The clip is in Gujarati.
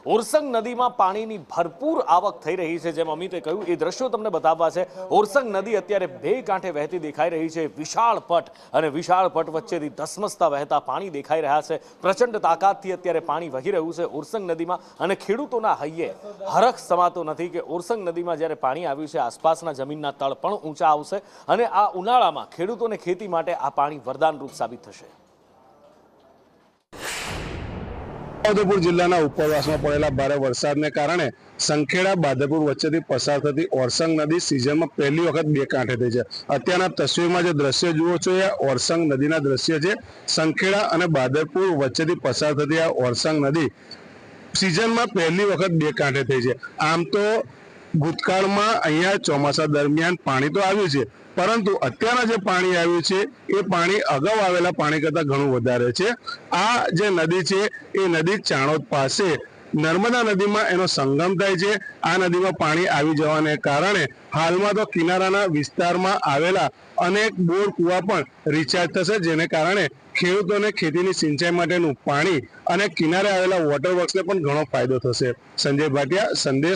ઓરસંગ નદીમાં પાણીની ભરપૂર આવક થઈ રહી છે। જેમ અમિતે કહ્યું એ દ્રશ્યો તમને બતાવવા છે। ઓરસંગ નદી અત્યારે બે કાંઠે વહેતી દેખાઈ રહી છે। વિશાળ પટ અને વિશાળ પટ વચ્ચેથી ધસમસતા વહેતા પાણી દેખાઈ રહ્યા છે। પ્રચંડ તાકાતથી અત્યારે પાણી વહી રહ્યું છે ઓરસંગ નદીમાં અને ખેડૂતોના હૈયે હરખ સમાતો નથી કે ઓરસંગ નદીમાં જ્યારે પાણી આવ્યું છે આસપાસના જમીનના તળ પણ ઊંચા આવશે અને આ ઉનાળામાં ખેડૂતોને ખેતી માટે આ પાણી વરદાનરૂપ સાબિત થશે। છોટાઉદેપુર જિલ્લાના ઉપરવાસમાં પડેલા ભારે વરસાદને કારણે સંખેડા બાદરપુર વચ્ચેથી પસાર થતી ઓરસંગ નદી સિઝનમાં પહેલી વખત બે કાંઠે થઈ છે। અત્યારના તસવીરમાં જે દ્રશ્ય જુઓ છો એ ઓરસંગ નદીના દ્રશ્ય છે। સંખેડા અને બાદરપુર વચ્ચેથી પસાર થતી આ ઓરસંગ નદી સિઝનમાં પહેલી વખત બે કાંઠે થઈ છે। આમ તો ભૂતકાળમાં અહીંયા ચોમાસા દરમિયાન પાણી તો આવ્યું છે, પરંતુ અત્યારના જે પાણી આવ્યું છે એ પાણી અગાઉ આવેલા પાણી કરતાં ઘણું વધારે છે। આ જે નદી છે એ નદી ચાણોદ પાસે નર્મદા નદીમાં એનો સંગમ થાય છે। આ નદીમાં પાણી આવી જવાને કારણે હાલમાં તો કિનારાના વિસ્તારમાં આવેલા અનેક બોર કુવા પણ રિચાર્જ થશે, જેને કારણે ખેડૂતોને ખેતીની સિંચાઈ માટેનું પાણી અને કિનારે આવેલા વોટર વર્ક્સને પણ ઘણો ફાયદો થશે। સંજય ભાટિયા, સંદેશ।